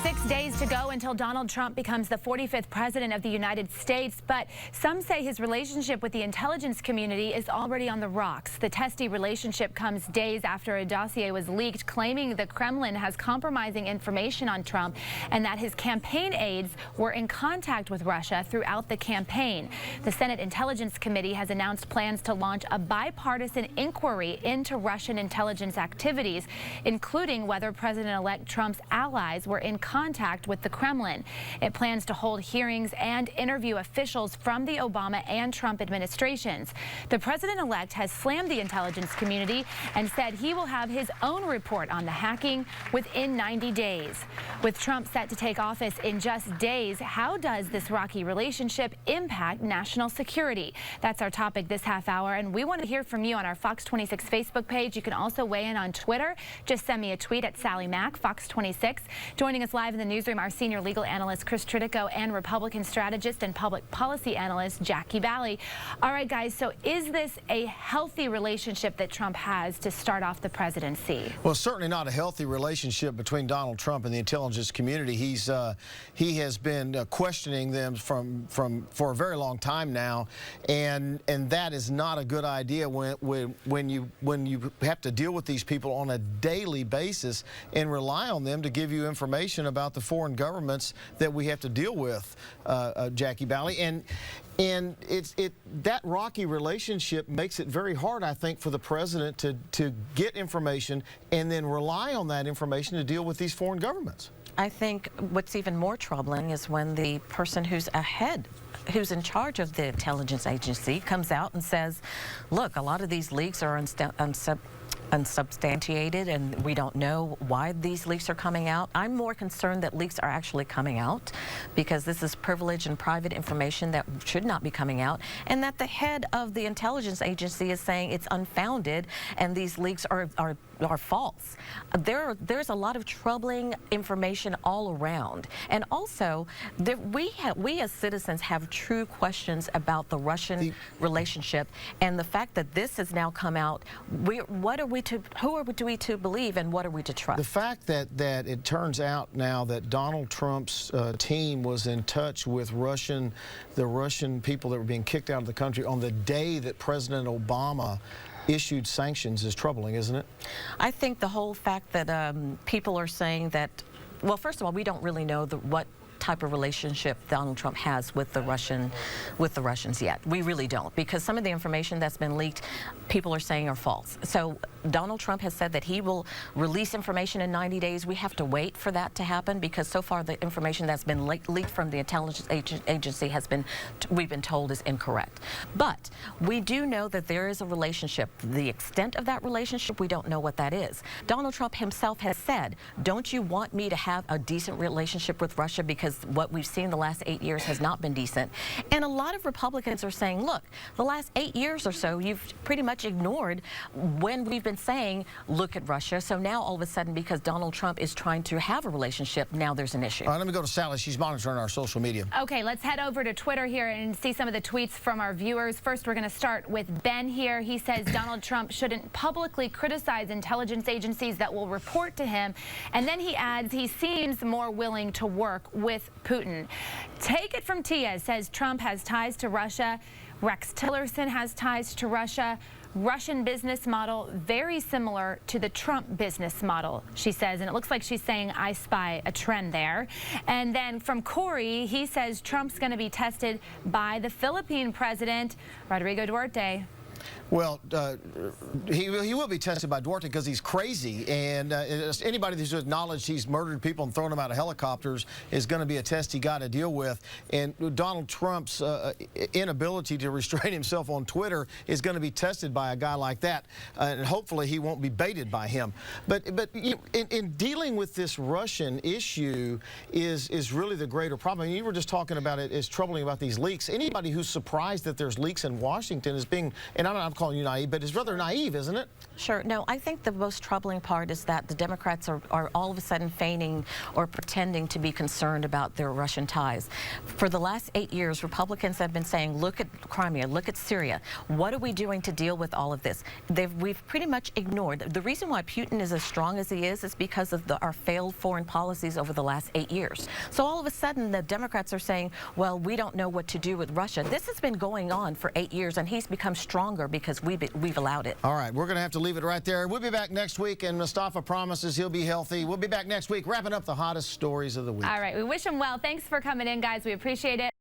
6 days to go until Donald Trump becomes the 45th president of the United States, but some say his relationship with the intelligence community is already on the rocks. The testy relationship comes days after a dossier was leaked claiming the Kremlin has compromising information on Trump and that his campaign aides were in contact with Russia throughout the campaign. The Senate Intelligence Committee has announced plans to launch a bipartisan inquiry into Russian intelligence activities, including whether President-elect Trump's allies were in contact with the Kremlin. It plans to hold hearings and interview officials from the Obama and Trump administrations. The president-elect has slammed the intelligence community and said he will have his own report on the hacking within 90 days. With Trump set to take office in just days, how does this rocky relationship impact national security? That's our topic this half hour, and we want to hear from you on our Fox 26 Facebook page. You can also weigh in on Twitter. Just send me a tweet at Sally Mack, Fox 26. Joining us live in the newsroom, our senior legal analyst, Chris Tritico, and Republican strategist and public policy analyst, Jackie Bally. All right, guys, so is this a healthy relationship that Trump has to start off the presidency? Well, certainly not a healthy relationship between Donald Trump and the intelligence community. He has been questioning them for a very long time now, and that is not a good idea when you have to deal with these people on a daily basis and rely on them to give you information about the foreign governments that we have to deal with, Jackie Bally. And that rocky relationship makes it very hard, I think, for the president to get information and then rely on that information to deal with these foreign governments. I think what's even more troubling is when the person who's who's in charge of the intelligence agency comes out and says, look, a lot of these leaks are unsubstantiated and we don't know why these leaks are coming out. I'm more concerned that leaks are actually coming out because this is privileged and private information that should not be coming out, and that the head of the intelligence agency is saying it's unfounded and these leaks are false. There's a lot of troubling information all around, and also we as citizens have true questions about the Russian relationship, and the fact that this has now come out. Who are we to believe, and what are we to trust? The fact that it turns out now that Donald Trump's team was in touch with the Russian people that were being kicked out of the country on the day that President Obama issued sanctions is troubling, isn't it? I think the whole fact that people are saying that, well, first of all, we don't really know what type of relationship Donald Trump has with the Russians yet. We really don't, because some of the information that's been leaked, people are saying are false. So Donald Trump has said that he will release information in 90 days. We have to wait for that to happen, because so far the information that's been leaked from the intelligence agency we've been told is incorrect. But we do know that there is a relationship. The extent of that relationship, we don't know what that is. Donald Trump himself has said, don't you want me to have a decent relationship with Russia, because what we've seen the last 8 years has not been decent. And a lot of Republicans are saying, look, the last 8 years or so, you've pretty much ignored when we've been saying, look at Russia. So now all of a sudden, because Donald Trump is trying to have a relationship, now there's an issue. All right, let me go to Sally. She's monitoring our social media. Okay, let's head over to Twitter here and see some of the tweets from our viewers. First, we're going to start with Ben here. He says Donald Trump shouldn't publicly criticize intelligence agencies that will report to him. And then he adds he seems more willing to work with Putin. Take it from Tia says Trump has ties to Russia. Rex Tillerson has ties to Russia. Russian business model very similar to the Trump business model, she says, and it looks like she's saying I spy a trend there. And then from Corey, he says Trump's going to be tested by the Philippine president, Rodrigo Duterte. Well, he will be tested by Duarte because he's crazy, and anybody who's acknowledged he's murdered people and thrown them out of helicopters is going to be a testy guy to deal with. And Donald Trump's inability to restrain himself on Twitter is going to be tested by a guy like that, and hopefully he won't be baited by him. But you know, in dealing with this Russian issue is really the greater problem. I mean, you were just talking about it as troubling about these leaks. Anybody who's surprised that there's leaks in Washington is being, and I'm not calling you naive, but it's rather naive, isn't it? Sure. No, I think the most troubling part is that the Democrats are all of a sudden feigning or pretending to be concerned about their Russian ties. For the last 8 years, Republicans have been saying, look at Crimea, look at Syria. What are we doing to deal with all of this? We've pretty much ignored. The reason why Putin is as strong as he is because of our failed foreign policies over the last 8 years. So all of a sudden, the Democrats are saying, well, we don't know what to do with Russia. This has been going on for 8 years, and he's become stronger because we've allowed it. All right, we're going to have to leave it right there. We'll be back next week, and Mustafa promises he'll be healthy. We'll be back next week, wrapping up the hottest stories of the week. All right, we wish him well. Thanks for coming in, guys. We appreciate it.